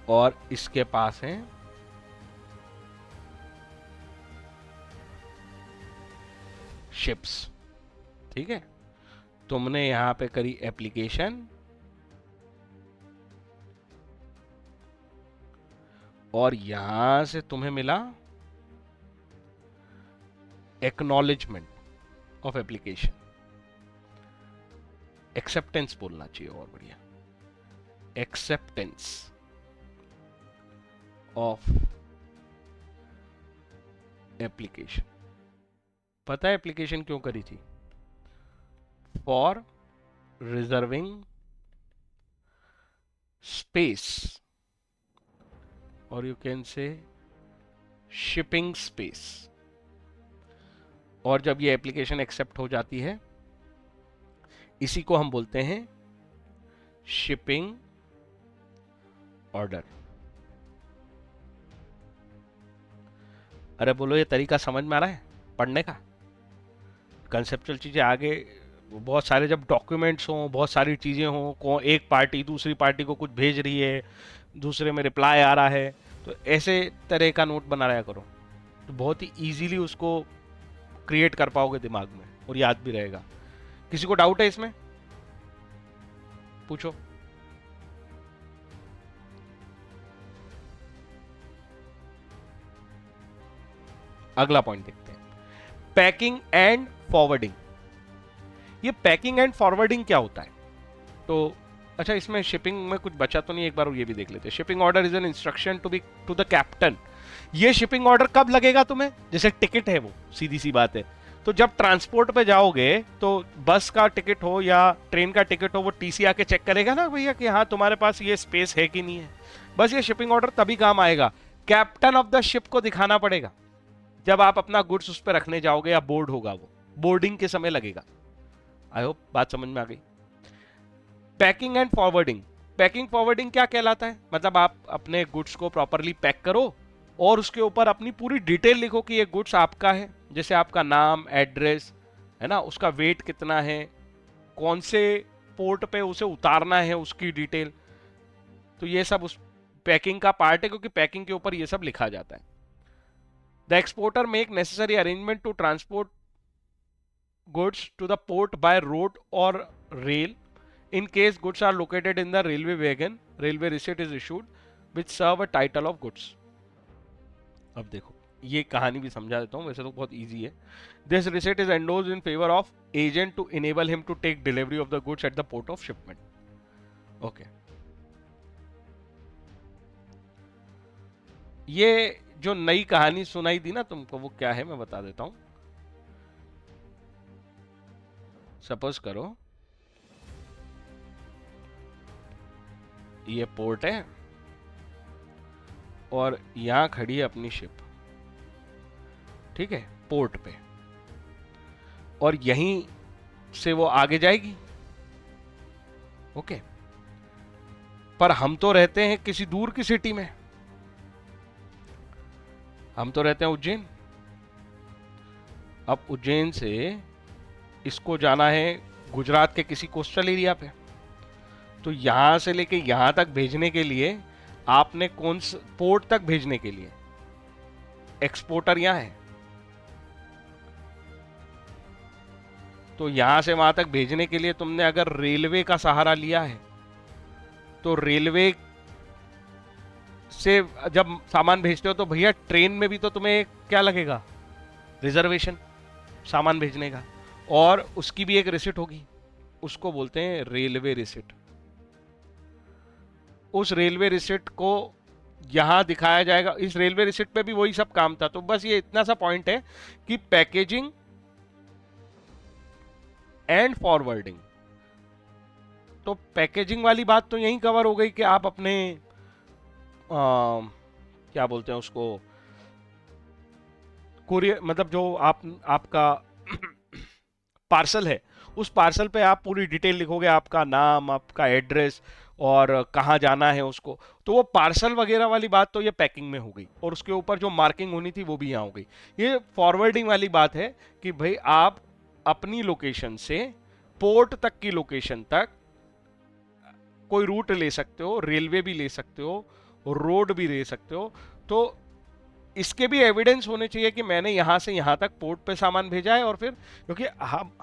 और इसके पास है शिप्स। ठीक है, तुमने यहां पे करी एप्लीकेशन, और यहां से तुम्हें मिला एक्नॉलेजमेंट ऑफ एप्लीकेशन। एक्सेप्टेंस बोलना चाहिए और बढ़िया, एक्सेप्टेंस ऑफ एप्लीकेशन। पता है एप्लीकेशन क्यों करी थी? फॉर रिजर्विंग स्पेस, और you can say shipping space. और जब ये एप्लीकेशन एक्सेप्ट हो जाती है, इसी को हम बोलते हैं शिपिंग ऑर्डर। अरे बोलो, ये तरीका समझ में आ रहा है पढ़ने का? कंसेप्चुअल चीजें आगे बहुत सारे, जब डॉक्यूमेंट्स हों, बहुत सारी चीजें हों, को एक पार्टी दूसरी पार्टी को कुछ भेज रही है, दूसरे में रिप्लाई आ रहा है, तो ऐसे तरह का नोट बना रहा करो, तो बहुत ही इजीली उसको क्रिएट कर पाओगे दिमाग में, और याद भी रहेगा। किसी को डाउट है इसमें? पूछो। अगला पॉइंट देखते हैं, पैकिंग एंड फॉरवर्डिंग। ये पैकिंग एंड फॉरवर्डिंग क्या होता है? तो अच्छा, इसमें शिपिंग में कुछ बचा तो नहीं, एक बार ये भी देख लेते हैं। Shipping order is an instruction to the captain. ये शिपिंग ऑर्डर कब लगेगा तुम्हें? जैसे टिकट है वो, सीधी सी बात है। तो जब ट्रांसपोर्ट पे जाओगे, तो बस का टिकट हो या ट्रेन का टिकट हो, वो टीसी आके चेक करेगा ना भैया कि हाँ तुम्हारे पास ये स्पेस है कि नहीं है। बस ये शिपिंग ऑर्डर तभी काम आएगा, कैप्टन ऑफ द शिप को दिखाना पड़ेगा जब आप अपना गुड्स उस पर रखने जाओगे, या बोर्ड होगा, वो बोर्डिंग के समय लगेगा। आई होप बात समझ में आ गई। Packing and forwarding. Packing forwarding क्या कहलाता है? मतलब आप अपने गुड्स को प्रॉपरली पैक करो, और उसके ऊपर अपनी पूरी डिटेल लिखो कि ये गुड्स आपका है, जैसे आपका नाम, एड्रेस है ना, उसका वेट कितना है, कौन से पोर्ट पे उसे उतारना है, उसकी डिटेल। तो ये सब उस पैकिंग का पार्ट है, क्योंकि पैकिंग के ऊपर ये सब लिखा जाता है। The exporter make necessary arrangement to transport goods to the port by road और rail. In case goods are located in the railway wagon, railway receipt is issued which serve a title of goods. अब देखो, ये कहानी भी समझा देता हूँ, वैसे तो बहुत इजी है। This receipt is endorsed in favor of agent to enable him to take delivery of the goods at the port of shipment. Okay. ये जो नई कहानी सुनाई दी ना तुमको, वो क्या है मैं बता देता हूँ। सपोज करो ये पोर्ट है, और यहां खड़ी है अपनी शिप, ठीक है, पोर्ट पे, और यहीं से वो आगे जाएगी। ओके, पर हम तो रहते हैं किसी दूर की सिटी में, हम तो रहते हैं उज्जैन। अब उज्जैन से इसको जाना है गुजरात के किसी कोस्टल एरिया पे, तो यहां से लेके यहां तक भेजने के लिए आपने कौन सा पोर्ट तक भेजने के लिए एक्सपोर्टर यहां है, तो यहां से वहां तक भेजने के लिए तुमने अगर रेलवे का सहारा लिया है, तो रेलवे से जब सामान भेजते हो तो भैया ट्रेन में भी तो तुम्हें क्या लगेगा? रिजर्वेशन सामान भेजने का, और उसकी भी एक रिसिट होगी, उसको बोलते हैं रेलवे रिसिट। उस रेलवे रिसिट को यहां दिखाया जाएगा। इस रेलवे रिसिट पे भी वही सब काम था। तो बस ये इतना सा पॉइंट है कि पैकेजिंग एंड फॉरवर्डिंग, तो पैकेजिंग वाली बात तो यहीं कवर हो गई कि आप अपने क्या बोलते हैं उसको, कुरियर मतलब जो आपका पार्सल है, उस पार्सल पे आप पूरी डिटेल लिखोगे, आपका नाम, आपका एड्रेस और कहाँ जाना है उसको। तो वो पार्सल वगैरह वाली बात तो ये पैकिंग में हो गई, और उसके ऊपर जो मार्किंग होनी थी वो भी यहाँ हो गई। ये फॉरवर्डिंग वाली बात है कि भाई आप अपनी लोकेशन से पोर्ट तक की लोकेशन तक कोई रूट ले सकते हो, रेलवे भी ले सकते हो, रोड भी ले सकते हो। तो इसके भी एविडेंस होने चाहिए कि मैंने यहां से यहां तक पोर्ट पे सामान भेजा है, और फिर क्योंकि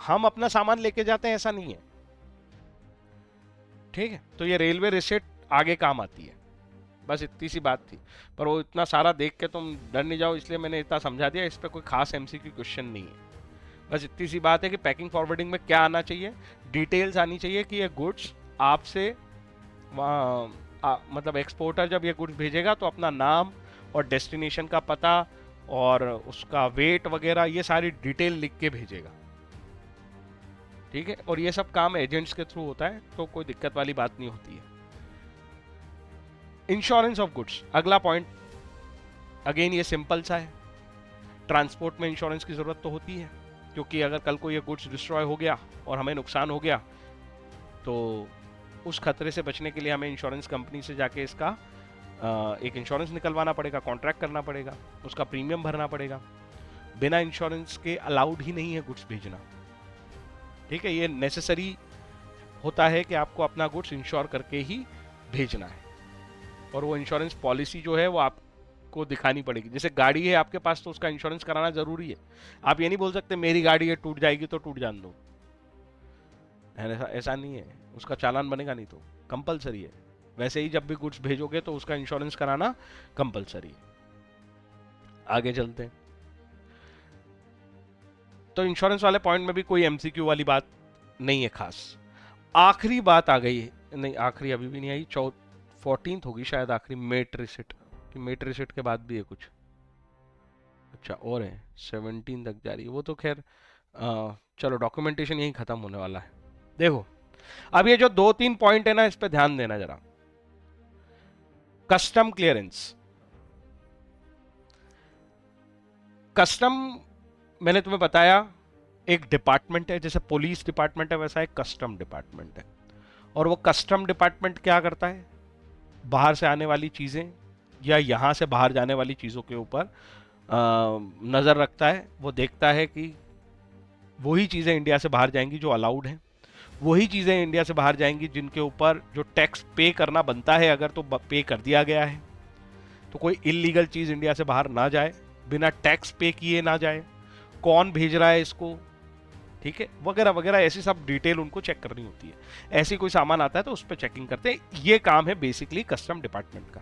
हम अपना सामान लेके जाते हैं ऐसा नहीं है, ठीक है। तो ये रेलवे रिसिप्ट आगे काम आती है, बस इतनी सी बात थी। पर वो इतना सारा देख के तुम डर नहीं जाओ, इसलिए मैंने इतना समझा दिया। इस पर कोई खास एमसीक्यू क्वेश्चन नहीं है। बस इतनी सी बात है कि पैकिंग फॉरवर्डिंग में क्या आना चाहिए, डिटेल्स आनी चाहिए कि ये गुड्स आपसे मतलब एक्सपोर्टर जब ये गुड्स भेजेगा तो अपना नाम और डेस्टिनेशन का पता और उसका वेट वगैरह ये सारी डिटेल लिख के भेजेगा, ठीक है। और ये सब काम एजेंट्स के थ्रू होता है, तो कोई दिक्कत वाली बात नहीं होती है। इंश्योरेंस ऑफ गुड्स अगला पॉइंट, अगेन ये सिंपल सा है। ट्रांसपोर्ट में इंश्योरेंस की जरूरत तो होती है, क्योंकि अगर कल को ये गुड्स डिस्ट्रॉय हो गया और हमें नुकसान हो गया, तो उस खतरे से बचने के लिए हमें इंश्योरेंस कंपनी से जाके इसका एक इंश्योरेंस निकलवाना पड़ेगा, कॉन्ट्रैक्ट करना पड़ेगा, उसका प्रीमियम भरना पड़ेगा। बिना इंश्योरेंस के अलाउड ही नहीं है गुड्स भेजना, ठीक है। ये नेसेसरी होता है कि आपको अपना गुड्स इंश्योर करके ही भेजना है, और वो इंश्योरेंस पॉलिसी जो है वो आपको दिखानी पड़ेगी। जैसे गाड़ी है आपके पास, तो उसका इंश्योरेंस कराना जरूरी है। आप ये नहीं बोल सकते मेरी गाड़ी है टूट जाएगी तो टूट जान दो, ऐसा नहीं है, उसका चालान बनेगा नहीं, तो कंपलसरी है। वैसे ही जब भी गुड्स भेजोगे तो उसका इंश्योरेंस कराना कंपलसरी है। आगे चलते हैं। तो इंश्योरेंस वाले पॉइंट में भी कोई एमसीक्यू वाली बात नहीं है खास। आखिरी बात आ गई, नहीं आखिरी अभी भी नहीं आई, 14th होगी शायद आखिरी, मेट रिसिट। कि मेट रिसिट के बाद भी है कुछ, अच्छा और है 17 तक जारी है वो तो खैर। चलो डॉक्यूमेंटेशन यही खत्म होने वाला है। देखो अब ये जो 2-3 पॉइंट है ना, इस पे ध्यान देना जरा। कस्टम क्लियरेंस, कस्टम मैंने तुम्हें बताया एक डिपार्टमेंट है, जैसे पुलिस डिपार्टमेंट है वैसा एक कस्टम डिपार्टमेंट है। और वो कस्टम डिपार्टमेंट क्या करता है, बाहर से आने वाली चीजें या यहां से बाहर जाने वाली चीजों के ऊपर नजर रखता है। वो देखता है कि वही चीजें इंडिया से बाहर जाएंगी जो अलाउड हैं, वही चीजें इंडिया से बाहर जाएंगी जिनके ऊपर जो टैक्स पे करना बनता है अगर तो पे कर दिया गया है। तो कोई इलीगल चीज इंडिया से बाहर ना जाए, बिना टैक्स पे किए ना जाए, कौन भेज रहा है इसको, ठीक है, वगैरह वगैरह, ऐसी सब डिटेल उनको चेक करनी होती है। ऐसी कोई सामान आता है तो उस पर चेकिंग करते हैं। ये काम है बेसिकली कस्टम डिपार्टमेंट का।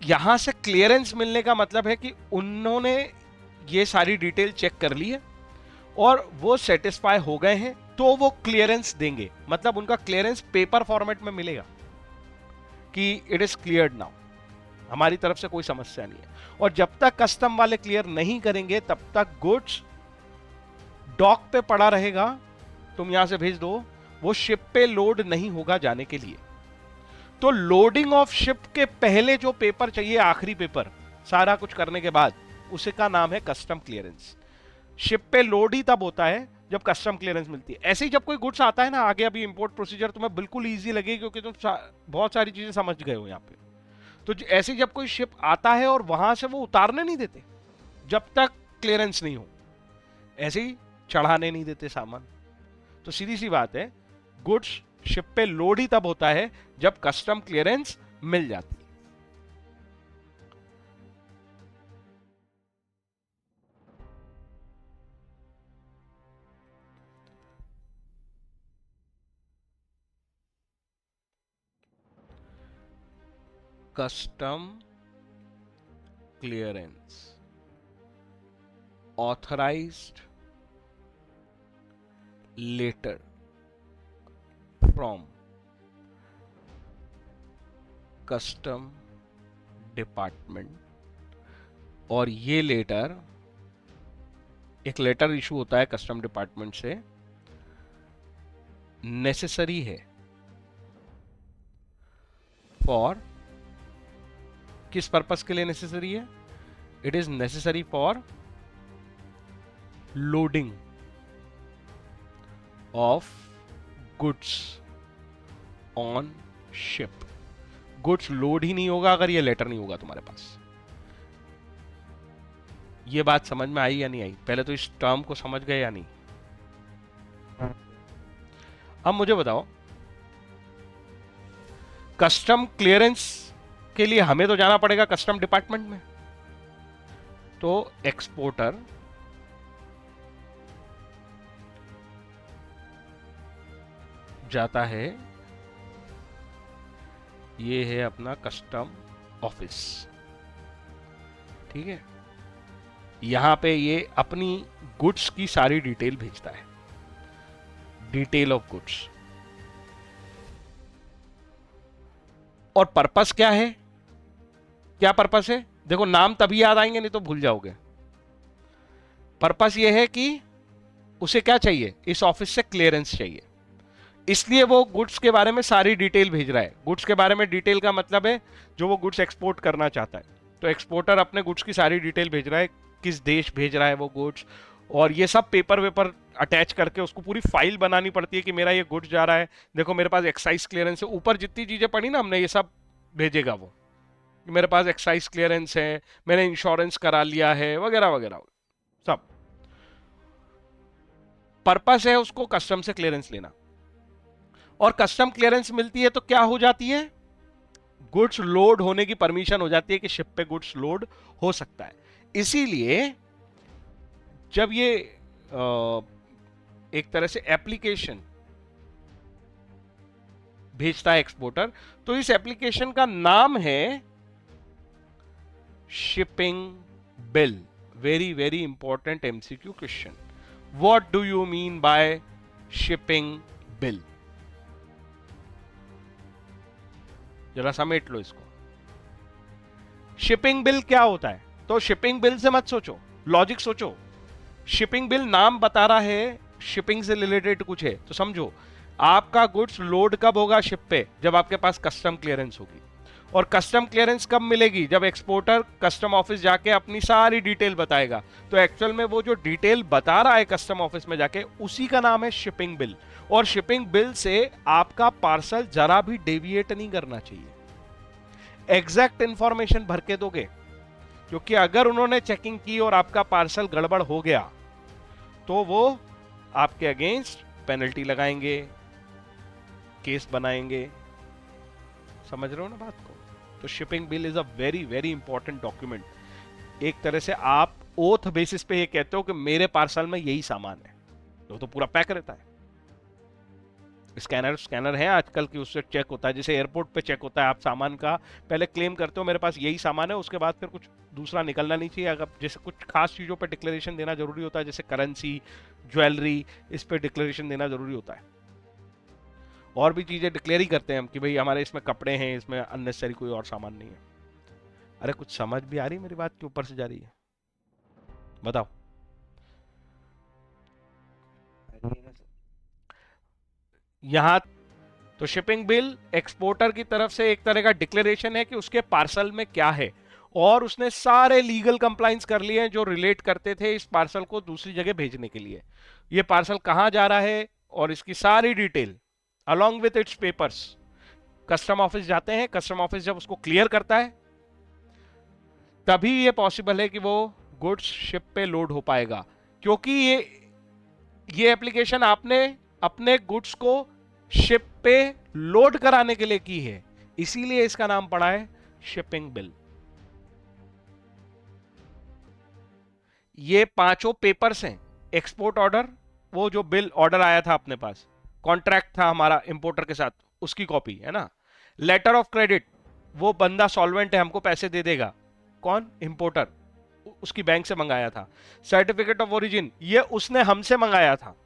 यहां से क्लियरेंस मिलने का मतलब है कि उन्होंने ये सारी डिटेल चेक कर ली है और वो सेटिस्फाई हो गए हैं, तो वो क्लियरेंस देंगे। मतलब उनका क्लियरेंस पेपर फॉर्मेट में मिलेगा कि इट इज क्लियर्ड नाउ, हमारी तरफ से कोई समस्या नहीं है। और जब तक कस्टम वाले क्लियर नहीं करेंगे तब तक गुड्स डॉक पे पड़ा रहेगा। तुम यहां से भेज दो, वो शिप पे लोड नहीं होगा जाने के लिए। तो लोडिंग ऑफ शिप के पहले जो पेपर चाहिए, आखिरी पेपर सारा कुछ करने के बाद, उसे का नाम है कस्टम क्लियरेंस। शिप पे लोड ही तब होता है जब कस्टम क्लियरेंस मिलती है। ऐसे ही जब कोई गुड्स आता है ना, आगे अभी इंपोर्ट प्रोसीजर तुम्हें बिल्कुल इजी लगेगी क्योंकि तुम बहुत सारी चीजें समझ गए हो यहाँ पे। तो ऐसे जब कोई शिप आता है और वहां से वो उतारने नहीं देते जब तक क्लियरेंस नहीं हो, ऐसे ही चढ़ाने नहीं देते सामान। तो सीधी सी बात है, गुड्स शिप पे लोड ही तब होता है जब कस्टम क्लियरेंस मिल जाती है। Custom clearance authorized letter from custom department. और ये लेटर, एक लेटर इशू होता है कस्टम डिपार्टमेंट से नेसेसरी है फॉर, किस पर्पस के लिए नेसेसरी है? It is necessary for loading of goods on ship. Goods load ही नहीं होगा अगर ये लेटर नहीं होगा तुम्हारे पास। ये बात समझ में आई या नहीं आई? पहले तो इस टर्म को समझ गए या नहीं? अब मुझे बताओ, कस्टम क्लियरेंस के लिए हमें तो जाना पड़ेगा कस्टम डिपार्टमेंट में। तो एक्सपोर्टर जाता है, ये है अपना कस्टम ऑफिस, ठीक है। यहां पे ये अपनी गुड्स की सारी डिटेल भेजता है, डिटेल ऑफ गुड्स। और पर्पस क्या है? क्या पर्पस है? देखो, नाम तभी याद आएंगे, नहीं तो भूल जाओगे। पर्पस ये है कि उसे क्या चाहिए, इस ऑफिस से क्लियरेंस चाहिए, इसलिए वो गुड्स के बारे में सारी डिटेल भेज रहा है। गुड्स के बारे में डिटेल का मतलब है जो वो गुड्स एक्सपोर्ट करना चाहता है। तो एक्सपोर्टर अपने गुड्स की सारी डिटेल भेज रहा है, किस देश भेज रहा है वो गुड्स, और ये सब पेपर वेपर अटैच करके उसको पूरी फाइल बनानी पड़ती है कि मेरा ये गुड्स जा रहा है, देखो मेरे पास एक्साइज क्लियरेंस है। ऊपर जितनी चीजें पढ़ी ना हमने, ये सब भेजेगा वो, मेरे पास एक्साइज क्लियरेंस है, मैंने इंश्योरेंस करा लिया है, वगैरह वगैरह सब। पर्पस है उसको कस्टम से क्लियरेंस लेना। और कस्टम क्लियरेंस मिलती है तो क्या हो जाती है? गुड्स लोड होने की परमिशन हो जाती है कि शिप पे गुड्स लोड हो सकता है। इसीलिए जब ये एक तरह से एप्लीकेशन भेजता है एक्सपोर्टर, तो इस एप्लीकेशन का नाम है shipping bill. Very very important MCQ question. What do you mean bye shipping bill? जरा समेट लो इसको। शिपिंग बिल क्या होता है? तो शिपिंग बिल से मत सोचो, लॉजिक सोचो। शिपिंग बिल नाम बता रहा है शिपिंग से रिलेटेड कुछ है, तो समझो आपका गुड्स लोड कब होगा शिप पे? जब आपके पास कस्टम क्लियरेंस होगी। और कस्टम क्लियरेंस कब मिलेगी? जब एक्सपोर्टर कस्टम ऑफिस जाके अपनी सारी डिटेल बताएगा। तो एक्चुअल में वो जो डिटेल बता रहा है कस्टम ऑफिस में जाके, उसी का नाम है शिपिंग बिल। और शिपिंग बिल से आपका पार्सल जरा भी डेविएट नहीं करना चाहिए, एग्जैक्ट इंफॉर्मेशन भर के दोगे। क्योंकि अगर उन्होंने चेकिंग की और आपका पार्सल गड़बड़ हो गया तो वो आपके अगेंस्ट पेनल्टी लगाएंगे, केस बनाएंगे। समझ रहे हो ना बात को? तो shipping bill is a very very important document. एक तरह से आप ओथ बेसिस पे ये कहते हो कि मेरे पार्सल में यही सामान है, तो पूरा पैक रहता है। स्कैनर है आजकल की, उससे चेक होता है, जैसे एयरपोर्ट पे चेक होता है। आप सामान का पहले क्लेम करते हो मेरे पास यही सामान है, उसके बाद फिर कुछ दूसरा निकलना नहीं चाहिए। अगर जैसे कुछ खास चीज़ों पे डिक्लेरेशन देना जरूरी होता है, जैसे करेंसी, ज्वेलरी, इस पे डिक्लेरेशन देना जरूरी होता है। और भी चीज़ें डिक्लेयर ही करते हैं हम कि भाई हमारे इसमें कपड़े हैं, इसमें अननेसेसरी कोई और सामान नहीं है। अरे कुछ समझ भी आ रही मेरी बात के ऊपर से जा रही है? बताओ। यहां तो शिपिंग बिल एक्सपोर्टर की तरफ से एक तरह का डिक्लेरेशन है कि उसके पार्सल में क्या है, और उसने सारे लीगल कंप्लाइंस कर लिए हैं जो रिलेट करते थे इस पार्सल को दूसरी जगह भेजने के लिए। ये पार्सल कहां जा रहा है और इसकी सारी detail along with its papers custom office जाते हैं। कस्टम ऑफिस जब उसको क्लियर करता है तभी ये पॉसिबल है कि वो गुड्स शिप पे लोड हो पाएगा। क्योंकि ये एप्लीकेशन आपने अपने गुड्स को शिप पे लोड कराने के लिए की है, इसीलिए इसका नाम पड़ा है शिपिंग बिल। ये पांचों पेपर्स हैं। एक्सपोर्ट ऑर्डर, वो जो बिल ऑर्डर आया था अपने पास, कॉन्ट्रैक्ट था हमारा इंपोर्टर के साथ, उसकी कॉपी है ना। लेटर ऑफ क्रेडिट, वो बंदा सॉल्वेंट है, हमको पैसे दे देगा। कौन? इंपोर्टर, उसकी बैंक से मंगाया था। सर्टिफिकेट ऑफ ओरिजिन, ये उसने हमसे मंगाया था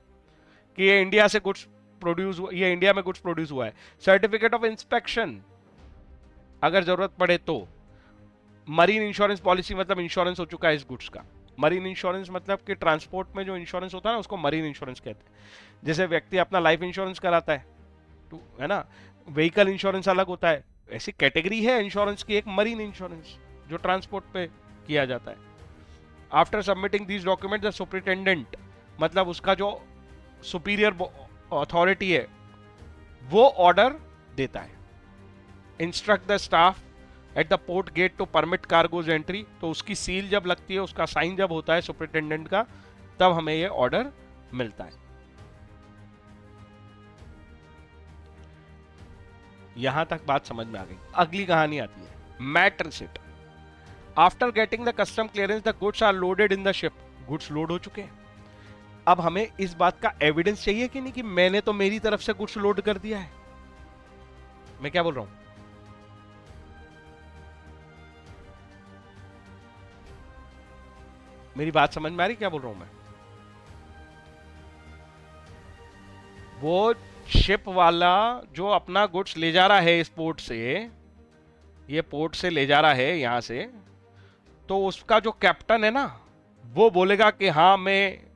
कि ये इंडिया से गुड्स प्रोड्यूस हुआ, ये इंडिया में गुड्स प्रोड्यूस हुआ है। सर्टिफिकेट ऑफ इंस्पेक्शन अगर जरूरत पड़े तो। मरीन इंश्योरेंस पॉलिसी, मतलब इंश्योरेंस हो चुका है इस गुड्स का। मरीन इंश्योरेंस मतलब कि ट्रांसपोर्ट में जो इंश्योरेंस होता है ना उसको मरीन इंश्योरेंस कहते हैं। जैसे व्यक्ति अपना लाइफ इंश्योरेंस कराता है तो है ना, व्हीकल इंश्योरेंस अलग होता है, ऐसी कैटेगरी है इंश्योरेंस की एक मरीन इंश्योरेंस जो ट्रांसपोर्ट पे किया जाता है। After submitting these document the superintendent मतलब उसका जो सुपीरियर अथॉरिटी है वो ऑर्डर देता है। Instruct the staff at the port gate to permit cargoes entry, तो उसकी सील जब लगती है, उसका साइन जब होता है सुपरिटेंडेंट का, तब हमें ये ऑर्डर मिलता है। यहां तक बात समझ में आ गई। अगली कहानी आती है mate receipt. After getting the custom clearance the goods are loaded in the ship. Goods load हो चुके हैं, अब हमें इस बात का एविडेंस चाहिए कि नहीं कि मैंने तो मेरी तरफ से गुड्स लोड कर दिया है। मैं क्या बोल रहा हूं? मेरी बात समझ में आ रही क्या बोल रहा हूं मैं? वो शिप वाला जो अपना गुड्स ले जा रहा है इस पोर्ट से, ये पोर्ट से ले जा रहा है यहां से, तो उसका जो कैप्टन है ना वो बोलेगा कि हाँ, मैं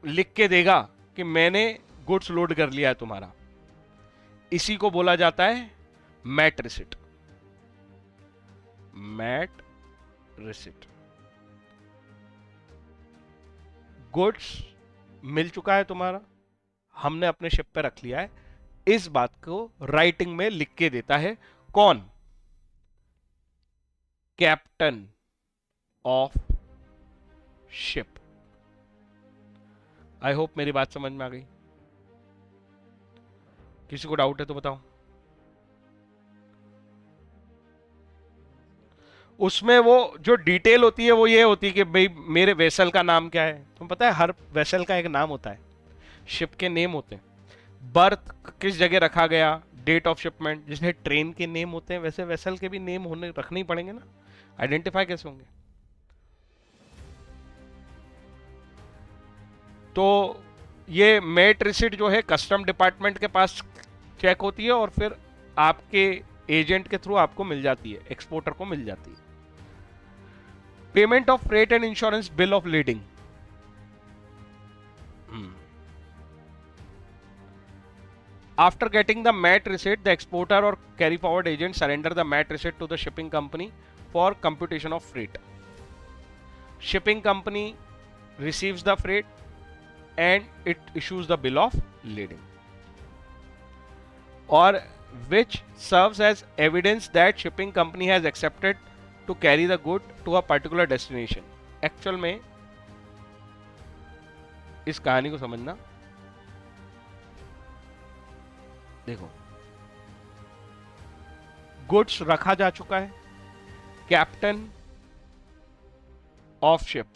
लिख के देगा कि मैंने गुड्स लोड कर लिया है तुम्हारा। इसी को बोला जाता है mate receipt. Mate receipt. Goods मिल चुका है तुम्हारा, हमने अपने शिप पे रख लिया है, इस बात को राइटिंग में लिख के देता है कौन? Captain of ship. I hope मेरी बात समझ में आ गई। किसी को डाउट है तो बताओ। उसमें वो जो डिटेल होती है वो ये होती है कि भाई मेरे वेसल का नाम क्या है। तुम्हें पता है हर वेसल का एक नाम होता है, शिप के नेम होते हैं, बर्थ किस जगह रखा गया, डेट ऑफ शिपमेंट। जैसे ट्रेन के नेम होते हैं वैसे वेसल के भी नेम होने रखने ही पड़ेंगे ना, आइडेंटिफाई कैसे होंगे। तो ये मेट रिसिट जो है कस्टम डिपार्टमेंट के पास चेक होती है और फिर आपके एजेंट के थ्रू आपको मिल जाती है, एक्सपोर्टर को मिल जाती है। Payment of freight and insurance bill of leading. After getting the MAT receipt, the exporter or carry forward agent surrender the MAT receipt to the shipping company for computation of freight. Shipping company receives the freight and it issues the bill of lading, or which serves as evidence that shipping company has accepted to carry the good to a particular destination. Actual में इस कहानी को समझना। देखो, goods रखा जा चुका है, कैप्टन ऑफ शिप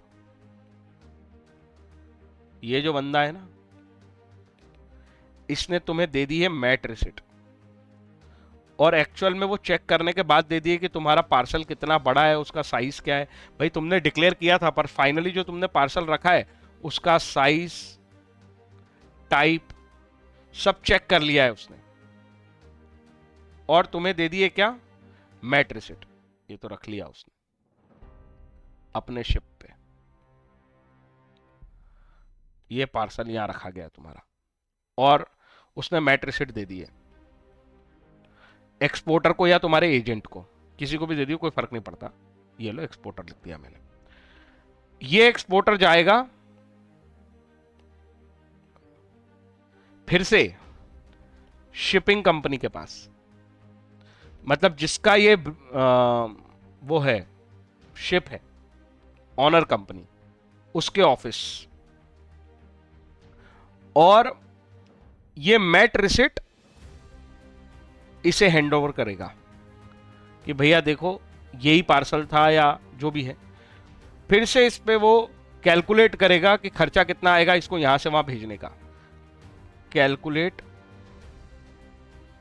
ये जो बंदा है ना, इसने तुम्हें दे दी है मैट रिसिट, और एक्चुअल में वो चेक करने के बाद दे दिए कि तुम्हारा पार्सल कितना बड़ा है, उसका साइज क्या है। भाई तुमने डिक्लेयर किया था, पर फाइनली जो तुमने पार्सल रखा है उसका साइज, टाइप सब चेक कर लिया है उसने, और तुम्हें दे दिए क्या? Mate receipt. ये तो रख लिया उसने अपने शिप पे, ये पार्सल यहां रखा गया तुम्हारा, और उसने मैट रिसिट दे दी है एक्सपोर्टर को या तुम्हारे एजेंट को, किसी को भी दे दियो, कोई फर्क नहीं पड़ता। ये लो एक्सपोर्टर लिख दिया मैंने। ये एक्सपोर्टर जाएगा फिर से शिपिंग कंपनी के पास, मतलब जिसका ये वो है, शिप है, ऑनर कंपनी, उसके ऑफिस, और ये मैट रिसिट इसे हैंड ओवर करेगा कि भैया देखो यही पार्सल था या जो भी है। फिर से इस पे वो कैलकुलेट करेगा कि खर्चा कितना आएगा इसको यहां से वहां भेजने का। Calculate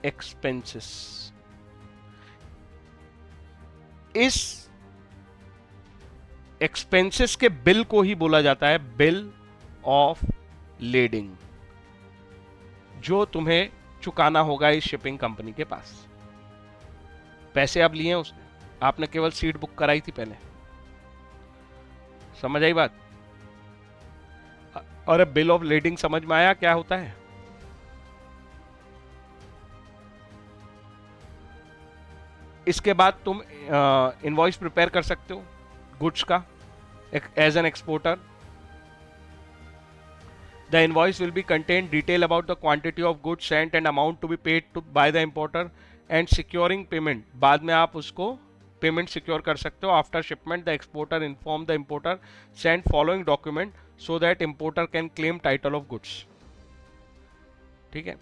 expenses. इस एक्सपेंसेस के बिल को ही बोला जाता है बिल ऑफ लेडिंग, जो तुम्हें चुकाना होगा इस शिपिंग कंपनी के पास। पैसे अब लिए उसने, आपने केवल सीट बुक कराई थी पहले, समझ आई बात? और अब बिल ऑफ लेडिंग समझ में आया क्या होता है? इसके बाद तुम इनवॉइस प्रिपेयर कर सकते हो गुड्स का as an exporter. The invoice will be contain detail about the quantity of goods sent and amount to be paid to by the importer and securing payment. बाद में आप उसको पेमेंट सिक्योर कर सकते हो. After shipment the exporter inform the importer send following document so that importer can claim title of goods. ठीक है.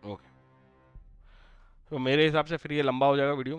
Okay. तो मेरे हिसाब से फिर ये लंबा हो जाएगा वीडियो.